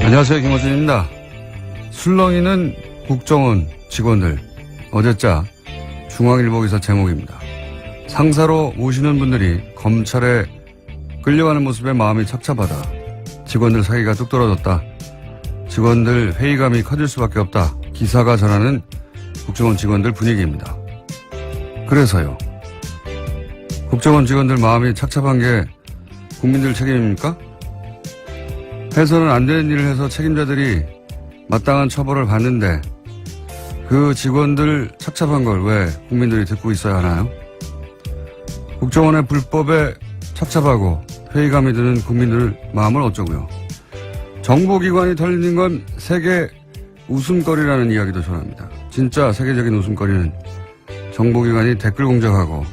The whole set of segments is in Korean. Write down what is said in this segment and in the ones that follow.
안녕하세요. 김호준입니다. 술렁이는 국정원 직원들. 어제자 중앙일보 기사 제목입니다. 상사로 모시는 분들이 검찰에 끌려가는 모습에 마음이 착잡하다. 직원들 사기가 뚝 떨어졌다. 직원들 회의감이 커질 수밖에 없다. 기사가 전하는 국정원 직원들 분위기입니다. 그래서요. 국정원 직원들 마음이 착잡한 게 국민들 책임입니까? 해서는 안 되는 일을 해서 책임자들이 마땅한 처벌을 받는데 그 직원들 착잡한 걸 왜 국민들이 듣고 있어야 하나요? 국정원의 불법에 착잡하고 회의감이 드는 국민들 마음을 어쩌고요. 정보기관이 털리는 건 세계 웃음거리라는 이야기도 전합니다. 진짜 세계적인 웃음거리는 정보기관이 댓글 공작하고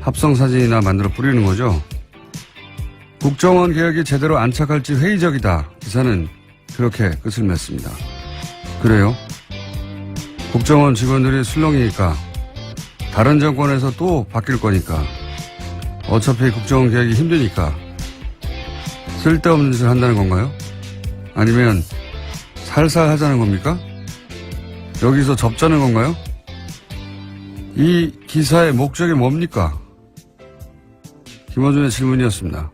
합성사진이나 만들어 뿌리는 거죠. 국정원 개혁이 제대로 안착할지 회의적이다. 기사는 그렇게 끝을 맺습니다. 그래요? 국정원 직원들이 술렁이니까 다른 정권에서 또 바뀔 거니까 어차피 국정원 개혁이 힘드니까 쓸데없는 짓을 한다는 건가요? 아니면 살살 하자는 겁니까? 여기서 접자는 건가요? 이 기사의 목적이 뭡니까? 김어준의 질문이었습니다.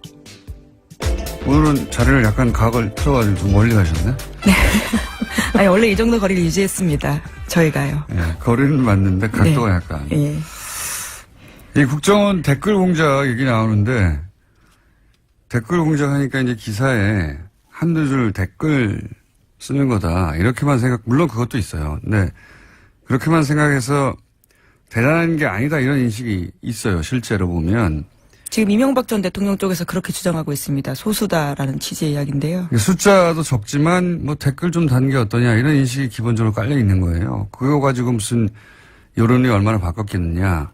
오늘은 자리를 약간 각을 틀어가지고 좀 멀리 가셨네? 네. 아니, 원래 이 정도 거리를 유지했습니다. 저희가요. 네, 거리는 맞는데 각도가 네. 약간. 예. 이 국정원 댓글 공작 얘기 나오는데 댓글 공작하니까 이제 기사에 한두 줄 댓글 쓰는 거다. 이렇게만 물론 그것도 있어요. 근데 그렇게만 생각해서 대단한 게 아니다 이런 인식이 있어요. 실제로 보면. 지금 이명박 전 대통령 쪽에서 그렇게 주장하고 있습니다. 소수다라는 취지의 이야기인데요. 숫자도 적지만 뭐 댓글 좀 다는 게 어떠냐 이런 인식이 기본적으로 깔려 있는 거예요. 그거 가지고 무슨 여론이 얼마나 바뀌었겠느냐.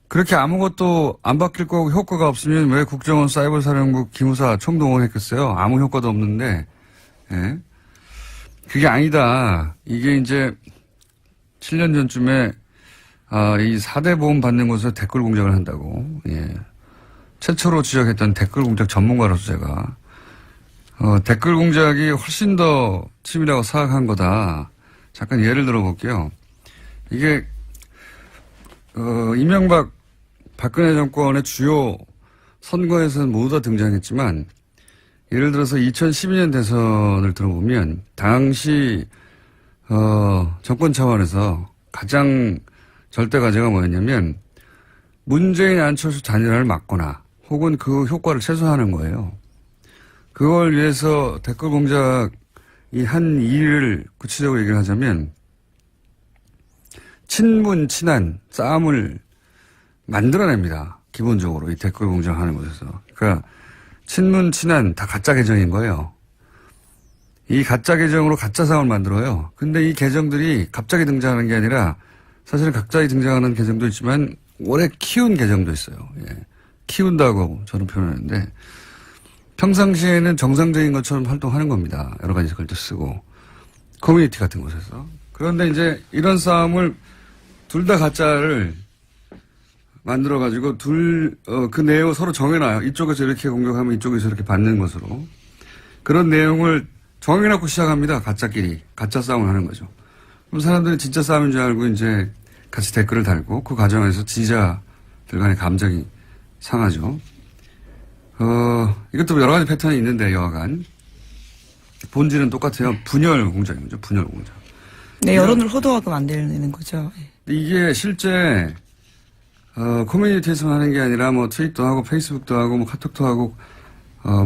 그렇게 아무것도 안 바뀔 거고 효과가 없으면 왜 국정원 사이버사령부 기무사 총동원했겠어요. 아무 효과도 없는데. 예. 그게 아니다. 이게 이제 7년 전쯤에 이 4대 보험 받는 곳에서 댓글 공작을 한다고. 예. 최초로 지적했던 댓글 공작 전문가로서 제가 댓글 공작이 훨씬 더 치밀하고 사악한 거다. 잠깐 예를 들어볼게요. 이게 이명박 박근혜 정권의 주요 선거에서는 모두 다 등장했지만 예를 들어서 2012년 대선을 들어보면 당시 정권 차원에서 가장 절대 과제가 뭐였냐면 문재인 안철수 단일화를 막거나 혹은 그 효과를 최소화하는 거예요. 그걸 위해서 댓글 공작이 한 일을 구체적으로 얘기를 하자면 친문 친한 싸움을 만들어냅니다. 기본적으로 이 댓글 공작하는 곳에서. 그러니까 친문 친한 다 가짜 계정인 거예요. 이 가짜 계정으로 가짜 싸움을 만들어요. 근데 이 계정들이 갑자기 등장하는 게 아니라 사실은 갑자기 등장하는 계정도 있지만 오래 키운 계정도 있어요. 예. 키운다고 저는 표현하는데 평상시에는 정상적인 것처럼 활동하는 겁니다. 여러 가지 글도 쓰고 커뮤니티 같은 곳에서. 그런데 이제 이런 싸움을 둘 다 가짜를 만들어가지고 그 내용을 서로 정해놔요. 이쪽에서 이렇게 공격하면 이쪽에서 이렇게 받는 것으로. 그런 내용을 정해놓고 시작합니다. 가짜끼리. 가짜 싸움을 하는 거죠. 그럼 사람들이 진짜 싸움인 줄 알고 이제 같이 댓글을 달고 그 과정에서 지지자들 간의 감정이 상하죠. 이것도 여러 가지 패턴이 있는데 여하간. 본질은 똑같아요. 분열 공작인 거죠. 분열 공작. 네, 여론을 호도하고 만들는 거죠. 이게 실제 커뮤니티에서 하는 게 아니라 뭐 트윗도 하고 페이스북도 하고 뭐 카톡도 하고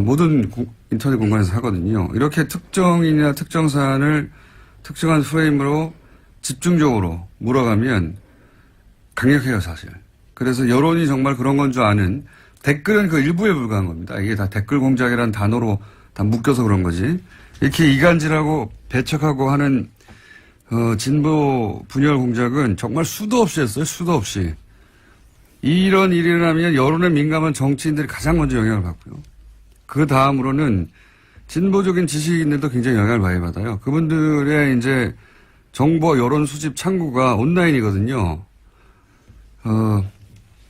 모든 인터넷 공간에서 하거든요. 이렇게 특정인이나 특정 사안을 특정한 프레임으로 집중적으로 몰아가면 강력해요, 사실. 그래서 여론이 정말 그런 건 줄 아는 댓글은 그 일부에 불과한 겁니다. 이게 다 댓글 공작이라는 단어로 다 묶여서 그런 거지. 이렇게 이간질하고 배척하고 하는 진보 분열 공작은 정말 수도 없이 했어요. 수도 없이. 이런 일이 일어나면 여론에 민감한 정치인들이 가장 먼저 영향을 받고요. 그 다음으로는 진보적인 지식인들도 굉장히 영향을 많이 받아요. 그분들의 이제 정보 여론 수집 창구가 온라인이거든요.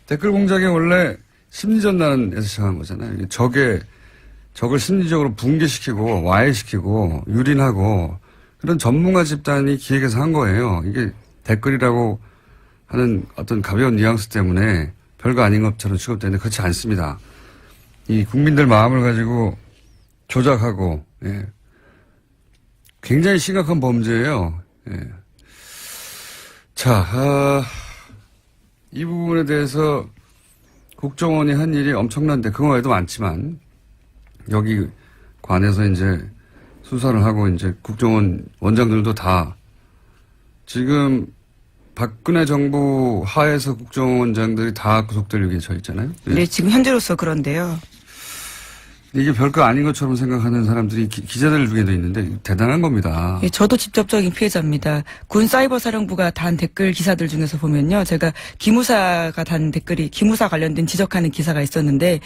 댓글 공작이 원래 심리전단에서 시작한 거잖아요. 적의 적을 심리적으로 붕괴시키고 와해시키고 유린하고 그런 전문가 집단이 기획해서 한 거예요. 이게 댓글이라고 하는 어떤 가벼운 뉘앙스 때문에 별거 아닌 것처럼 취급되는데 그렇지 않습니다. 이 국민들 마음을 가지고 조작하고 예. 굉장히 심각한 범죄예요. 예. 자, 이 부분에 대해서 국정원이 한 일이 엄청난데 그거 외에도 많지만 여기 관해서 이제 수사를 하고 이제 국정원 원장들도 다 지금 박근혜 정부 하에서 국정원장들이 다 구속될 위기에 처해 있잖아요. 네, 지금 현재로서 그런데요. 이게 별거 아닌 것처럼 생각하는 사람들이 기자들 중에도 있는데 대단한 겁니다. 예, 저도 직접적인 피해자입니다. 군 사이버 사령부가 단 댓글 기사들 중에서 보면요. 제가 기무사가 단 댓글이 기무사 관련된 지적하는 기사가 있었는데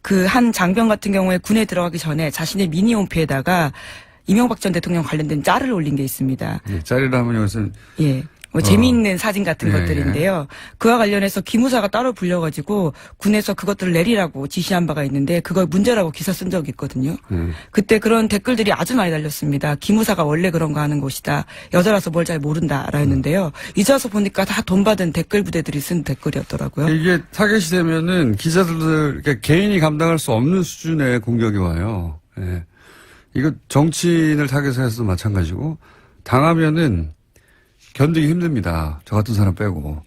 그 한 장병 같은 경우에 군에 들어가기 전에 자신의 미니 홈피에다가 이명박 전 대통령 관련된 짤을 올린 게 있습니다. 예, 짤이라 하면 여기서는 예. 뭐 재미있는 사진 같은 예, 것들인데요. 그와 관련해서 기무사가 따로 불려가지고 군에서 그것들을 내리라고 지시한 바가 있는데 그걸 문제라고 기사 쓴 적이 있거든요. 그때 그런 댓글들이 아주 많이 달렸습니다. 기무사가 원래 그런 거 하는 곳이다. 여자라서 뭘 잘 모른다라 했는데요. 이제 와서 보니까 다 돈 받은 댓글 부대들이 쓴 댓글이었더라고요. 이게 타겟이 되면은 기자들 그러니까 개인이 감당할 수 없는 수준의 공격이 와요. 예. 이거 정치인을 타겟해서도 마찬가지고 당하면은 견디기 힘듭니다. 저 같은 사람 빼고.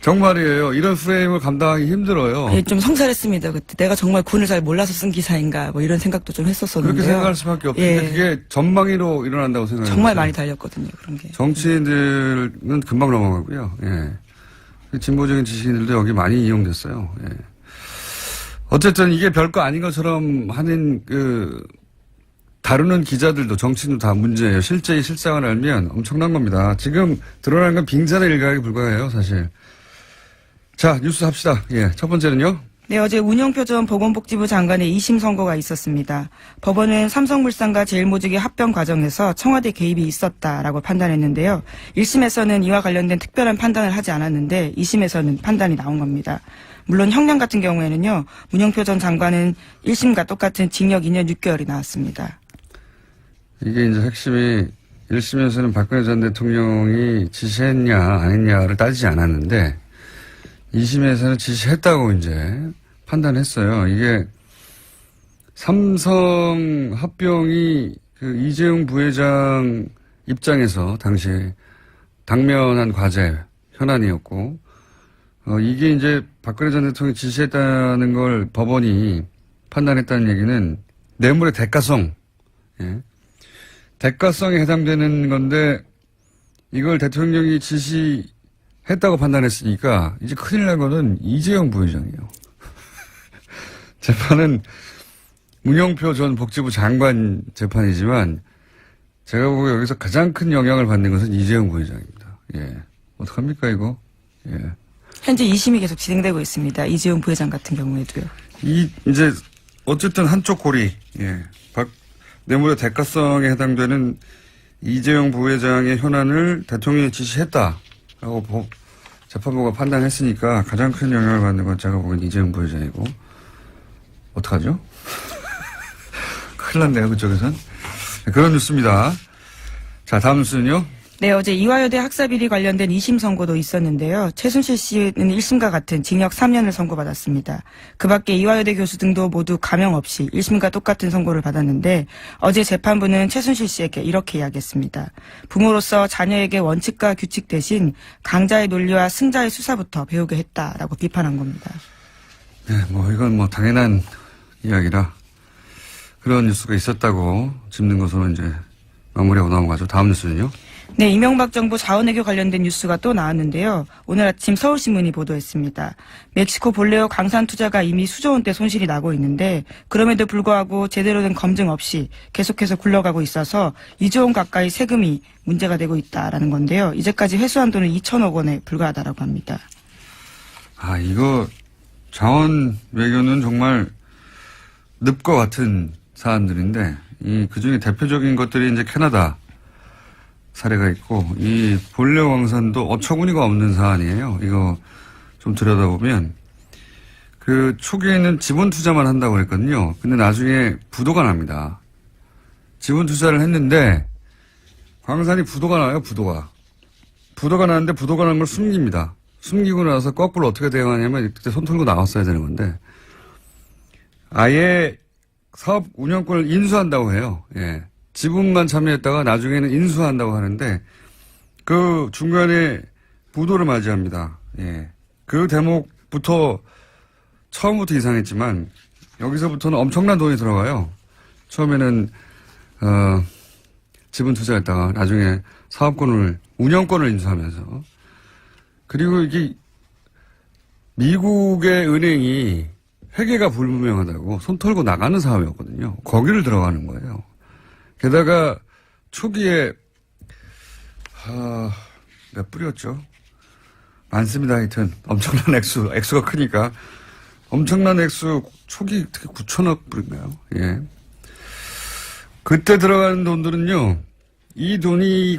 정말이에요. 이런 프레임을 감당하기 힘들어요. 예, 좀 성찰했습니다. 그때 내가 정말 군을 잘 몰라서 쓴 기사인가 뭐 이런 생각도 좀 했었었는데요. 그렇게 생각할 수밖에 없는데 예. 그게 전방위로 일어난다고 생각해요. 정말 많이 달렸거든요. 그런 게. 정치인들은 금방 넘어가고요. 예. 진보적인 지식인들도 여기 많이 이용됐어요. 예. 어쨌든 이게 별거 아닌 것처럼 하는 다루는 기자들도 정치인도 다 문제예요. 실제 실상을 알면 엄청난 겁니다. 지금 드러나는 건 빙산의 일각에 불과해요, 사실. 자, 뉴스 합시다. 예, 첫 번째는요. 네, 어제 운영표 전 보건복지부 장관의 2심 선고가 있었습니다. 법원은 삼성물산과 제일모직의 합병 과정에서 청와대 개입이 있었다라고 판단했는데요. 1심에서는 이와 관련된 특별한 판단을 하지 않았는데 2심에서는 판단이 나온 겁니다. 물론 형량 같은 경우에는요. 문영표 전 장관은 1심과 똑같은 징역 2년 6개월이 나왔습니다. 이게 이제 핵심이 1심에서는 박근혜 전 대통령이 지시했냐 안 했냐를 따지지 않았는데 2심에서는 지시했다고 이제 판단했어요. 이게 삼성 합병이 이재용 부회장 입장에서 당시에 당면한 과제 현안이었고 이게 이제 박근혜 전 대통령이 지시했다는 걸 법원이 판단했다는 얘기는 뇌물의 대가성, 예. 대가성에 해당되는 건데 이걸 대통령이 지시했다고 판단했으니까 이제 큰일 난 거는 이재용 부회장이에요. 재판은 문영표 전 복지부 장관 재판이지만 제가 보기에 여기서 가장 큰 영향을 받는 것은 이재용 부회장입니다. 예. 어떡합니까 이거? 예. 현재 2심이 계속 진행되고 있습니다. 이재용 부회장 같은 경우에도요. 이제 어쨌든 한쪽 고리, 예. 뇌물의 대가성에 해당되는 이재용 부회장의 현안을 대통령이 지시했다라고 재판부가 판단했으니까 가장 큰 영향을 받는 건 제가 보기엔 이재용 부회장이고 어떡하죠? 큰일 났네요 그쪽에선. 그런 뉴스입니다. 자 다음 뉴스는요. 네, 어제 이화여대 학사비리 관련된 2심 선고도 있었는데요. 최순실 씨는 1심과 같은 징역 3년을 선고받았습니다. 그 밖에 이화여대 교수 등도 모두 감형 없이 1심과 똑같은 선고를 받았는데 어제 재판부는 최순실 씨에게 이렇게 이야기했습니다. 부모로서 자녀에게 원칙과 규칙 대신 강자의 논리와 승자의 수사부터 배우게 했다라고 비판한 겁니다. 네, 이건 당연한 이야기라 그런 뉴스가 있었다고 짚는 것으로 이제 마무리하고 넘어가죠. 다음 뉴스는요. 네, 이명박 정부 자원외교 관련된 뉴스가 또 나왔는데요. 오늘 아침 서울신문이 보도했습니다. 멕시코 볼레오 강산 투자가 이미 수조 원대 손실이 나고 있는데 그럼에도 불구하고 제대로 된 검증 없이 계속해서 굴러가고 있어서 2조 원 가까이 세금이 문제가 되고 있다라는 건데요. 이제까지 회수한 돈은 2천억 원에 불과하다라고 합니다. 이거 자원 외교는 정말 늪과 같은 사안들인데 그중에 대표적인 것들이 이제 캐나다 사례가 있고 이 볼레오 강산도 어처구니가 없는 사안이에요. 이거 좀 들여다보면 그 초기에는 지분 투자만 한다고 그랬거든요. 근데 나중에 부도가 납니다. 지분 투자를 했는데 광산이 부도가 나요, 부도가. 부도가 나는데 부도가 난 걸 숨깁니다. 숨기고 나서 거꾸로 어떻게 대응하냐면 그때 손 털고 나왔어야 되는 건데 아예 사업 운영권을 인수한다고 해요. 예. 지분만 참여했다가 나중에는 인수한다고 하는데 그 중간에 부도를 맞이합니다. 예. 그 대목부터 처음부터 이상했지만 여기서부터는 엄청난 돈이 들어가요. 처음에는 지분 투자했다가 나중에 사업권을 운영권을 인수하면서 그리고 이게 미국의 은행이 회계가 불분명하다고 손 털고 나가는 사업이었거든요. 거기를 들어가는 거예요. 게다가 초기에 몇 불이었죠? 많습니다. 하여튼 엄청난 액수가 크니까 엄청난 액수 초기 특히 9천억 불인가요? 예. 그때 들어가는 돈들은요. 이 돈이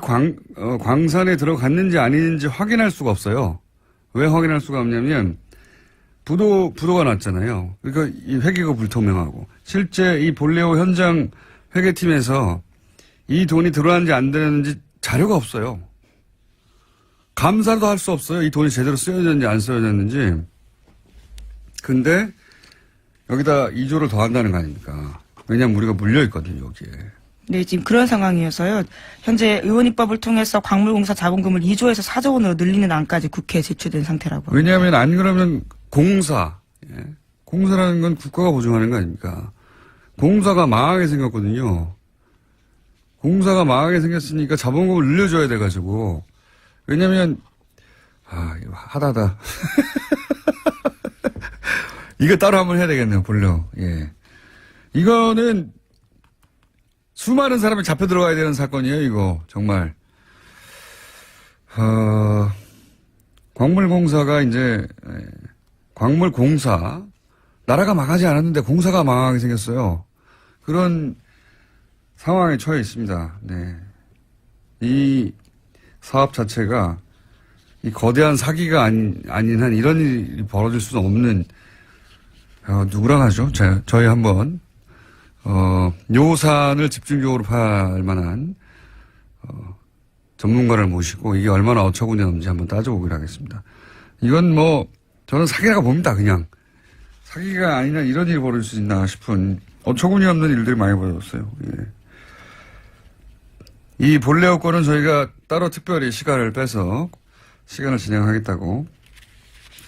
광산에 들어갔는지 아닌지 확인할 수가 없어요. 왜 확인할 수가 없냐면 부도가 났잖아요. 그러니까 이 회계가 불투명하고 실제 이 볼레오 현장 회계팀에서 이 돈이 들어왔는지 안 들어왔는지 자료가 없어요. 감사도 할 수 없어요. 이 돈이 제대로 쓰여졌는지 안 쓰여졌는지. 근데 여기다 2조를 더 한다는 거 아닙니까? 왜냐하면 우리가 물려있거든요, 여기에. 네, 지금 그런 상황이어서요. 현재 의원입법을 통해서 광물공사 자본금을 2조에서 4조 원으로 늘리는 안까지 국회에 제출된 상태라고. 왜냐하면 안 그러면 공사. 예. 공사라는 건 국가가 보증하는 거 아닙니까? 공사가 망하게 생겼거든요. 공사가 망하게 생겼으니까 자본금을 늘려줘야 돼가지고. 왜냐면, 이거 하다하다. 이거 따로 한번 해야 되겠네요, 볼려. 예. 이거는 수많은 사람이 잡혀 들어가야 되는 사건이에요, 이거. 정말. 광물공사가 이제, 광물공사. 나라가 망하지 않았는데 공사가 망하게 생겼어요. 그런 상황에 처해 있습니다. 네. 이 사업 자체가 이 거대한 사기가 아닌 한 이런 일이 벌어질 수는 없는, 누구랑 하죠? 저희 한번, 요산을 집중적으로 팔 만한, 전문가를 모시고 이게 얼마나 어처구니 없는지 한번 따져보기로 하겠습니다. 이건 저는 사기라고 봅니다, 그냥. 사기가 아니라 이런 일이 벌어질 수 있나 싶은 어처구니 없는 일들이 많이 벌어졌어요. 예. 이 볼레오 건은 저희가 따로 특별히 시간을 빼서 시간을 진행하겠다고,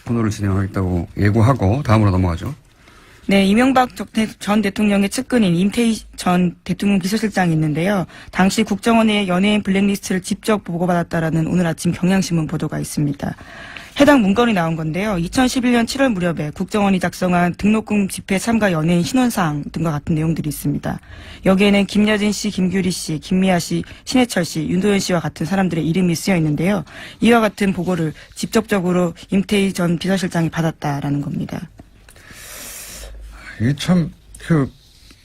코너를 진행하겠다고 예고하고 다음으로 넘어가죠. 네, 이명박 전 대통령의 측근인 임태희 전 대통령 비서실장이 있는데요. 당시 국정원의 연예인 블랙리스트를 직접 보고받았다라는 오늘 아침 경향신문 보도가 있습니다. 해당 문건이 나온 건데요. 2011년 7월 무렵에 국정원이 작성한 등록금 집회 참가 연예인 신원사항 등과 같은 내용들이 있습니다. 여기에는 김여진 씨, 김규리 씨, 김미아 씨, 신해철 씨, 윤도현 씨와 같은 사람들의 이름이 쓰여 있는데요. 이와 같은 보고를 직접적으로 임태희 전 비서실장이 받았다라는 겁니다. 이게 참,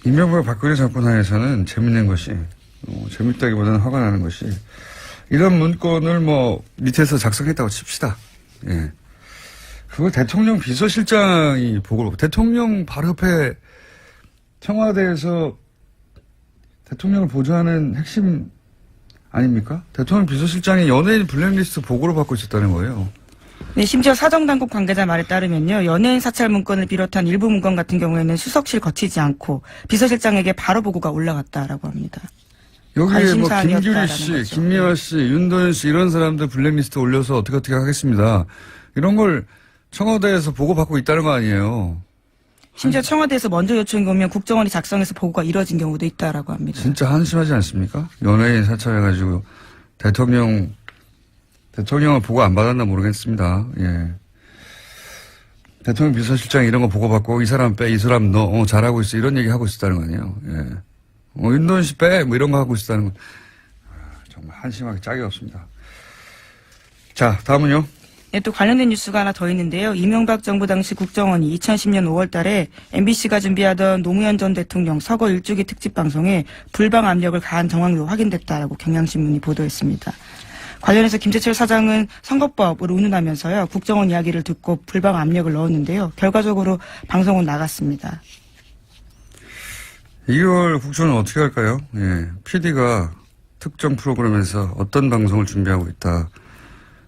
이명박 박근혜 정권 하에서는 재밌는 것이, 재밌다기보다는 화가 나는 것이, 이런 문건을 밑에서 작성했다고 칩시다. 예. 그걸 대통령 비서실장이 보고를, 대통령 바로 옆에 청와대에서 대통령을 보좌하는 핵심 아닙니까? 대통령 비서실장이 연예인 블랙리스트 보고를 받고 있었다는 거예요. 네, 심지어 사정당국 관계자 말에 따르면요. 연예인 사찰 문건을 비롯한 일부 문건 같은 경우에는 수석실 거치지 않고 비서실장에게 바로 보고가 올라갔다라고 합니다. 여기에 김규리 씨, 김미아 씨, 윤도현 씨 이런 사람들 블랙리스트 올려서 어떻게 하겠습니다. 이런 걸 청와대에서 보고받고 있다는 거 아니에요. 심지어 청와대에서 먼저 요청이 오면 국정원이 작성해서 보고가 이뤄진 경우도 있다라고 합니다. 진짜 한심하지 않습니까? 연예인 사찰해가지고 대통령을 보고 안 받았나 모르겠습니다. 예. 대통령 비서실장 이런 거 보고받고 이 사람 빼, 이 사람 너 잘하고 있어 이런 얘기 하고 있었다는 거 아니에요. 예. 윤도현 씨 빼, 이런 거 하고 있었다는 거. 정말 한심하게 짝이 없습니다. 자, 다음은요. 네, 또 관련된 뉴스가 하나 더 있는데요. 이명박 정부 당시 국정원이 2010년 5월 달에 MBC가 준비하던 노무현 전 대통령 서거 1주기 특집 방송에 불방 압력을 가한 정황도 확인됐다라고 경향신문이 보도했습니다. 관련해서 김재철 사장은 선거법을 운운하면서요. 국정원 이야기를 듣고 불방 압력을 넣었는데요. 결과적으로 방송은 나갔습니다. 이걸 국정원은 어떻게 할까요? 예. PD가 특정 프로그램에서 어떤 방송을 준비하고 있다.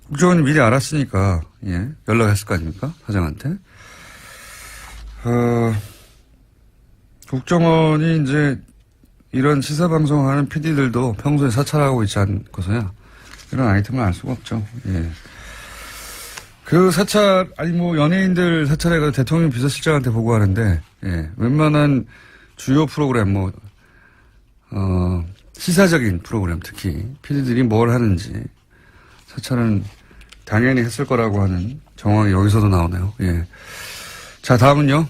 국정원이 미리 알았으니까, 예. 연락했을 거 아닙니까? 사장한테. 국정원이 이제 이런 시사방송하는 PD들도 평소에 사찰하고 있지 않고서야 이런 아이템을 알 수가 없죠. 예. 그 사찰, 아니 뭐 연예인들 사찰해가지고 대통령 비서실장한테 보고하는데, 예. 웬만한 주요 프로그램, 시사적인 프로그램 특히 PD들이 뭘 하는지 사찰은 당연히 했을 거라고 하는 정황이 여기서도 나오네요. 예. 자, 다음은요.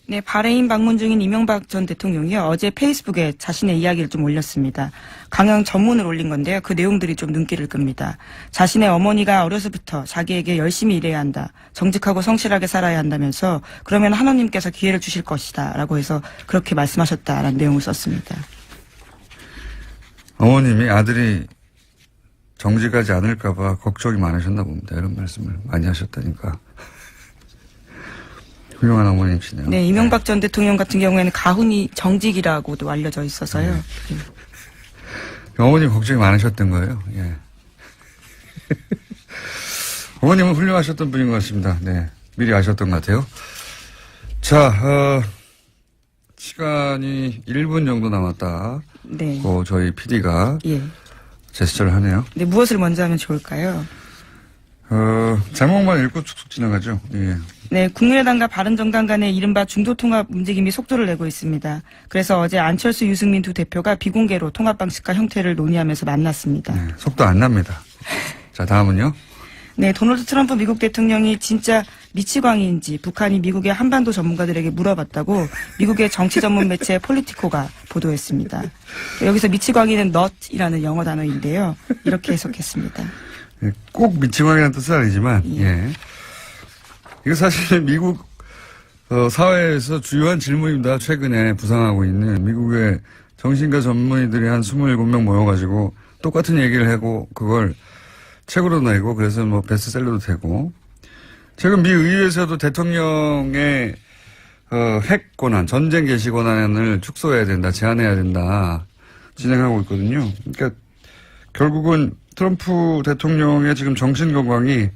네, 바레인 방문 중인 이명박 전 대통령이요. 어제 페이스북에 자신의 이야기를 좀 올렸습니다. 강연 전문을 올린 건데요. 그 내용들이 좀 눈길을 끕니다. 자신의 어머니가 어려서부터 자기에게 열심히 일해야 한다. 정직하고 성실하게 살아야 한다면서 그러면 하나님께서 기회를 주실 것이다. 라고 해서 그렇게 말씀하셨다라는 내용을 썼습니다. 어머님이 아들이 정직하지 않을까 봐 걱정이 많으셨나 봅니다. 이런 말씀을 많이 하셨다니까. 훌륭한 어머님이시네요. 네, 이명박 전 대통령 같은 경우에는 가훈이 정직이라고도 알려져 있어서요. 네. 어머님 걱정이 많으셨던 거예요. 예. 어머님은 훌륭하셨던 분인 것 같습니다. 네. 미리 아셨던 것 같아요. 자, 시간이 1분 정도 남았다. 네. 저희 PD가 예. 제스처를 하네요. 네, 무엇을 먼저 하면 좋을까요? 제목만 읽고 툭툭 지나가죠. 예. 네, 국민의당과 바른정당 간의 이른바 중도통합 움직임이 속도를 내고 있습니다. 그래서 어제 안철수, 유승민 두 대표가 비공개로 통합 방식과 형태를 논의하면서 만났습니다. 네, 속도 안 납니다. 자, 다음은요. 네, 도널드 트럼프 미국 대통령이 진짜 미치광이인지 북한이 미국의 한반도 전문가들에게 물어봤다고 미국의 정치 전문 매체 폴리티코가 보도했습니다. 여기서 미치광이는 not이라는 영어 단어인데요. 이렇게 해석했습니다. 예, 꼭 미치광이라는 뜻은 아니지만, 예. 이거 사실 미국, 사회에서 주요한 질문입니다. 최근에 부상하고 있는 미국의 정신과 전문의들이 한 27명 모여가지고 똑같은 얘기를 하고 그걸 책으로 내고 그래서 뭐 베스트셀러도 되고 최근 미 의회에서도 대통령의 핵 권한, 전쟁 개시 권한을 축소해야 된다, 제한해야 된다 진행하고 있거든요. 그러니까 결국은 트럼프 대통령의 지금 정신 건강이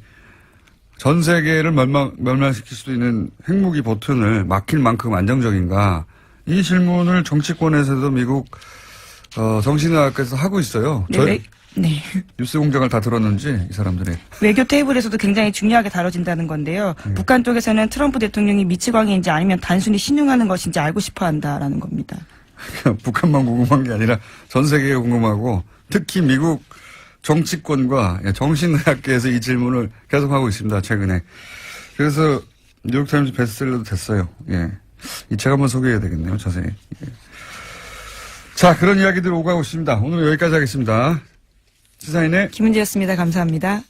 전 세계를 멸망시킬 수도 있는 핵무기 버튼을 막힐 만큼 안정적인가 이 질문을 정치권에서도 미국 정신의학에서 하고 있어요. 네. 뉴스 공장을 다 들었는지 이 사람들이. 외교 테이블에서도 굉장히 중요하게 다뤄진다는 건데요. 북한 쪽에서는 트럼프 대통령이 미치광이인지 아니면 단순히 신용하는 것인지 알고 싶어 한다라는 겁니다. 북한만 궁금한 게 아니라 전 세계가 궁금하고 특히 미국 정치권과 정신의학계에서 이 질문을 계속하고 있습니다. 최근에. 그래서 뉴욕타임즈 베스트셀러도 됐어요. 예. 이 책 한번 소개해야 되겠네요. 자세히. 예. 자, 그런 이야기들 오가고 있습니다. 오늘 여기까지 하겠습니다. 시사인의 김은지였습니다. 감사합니다.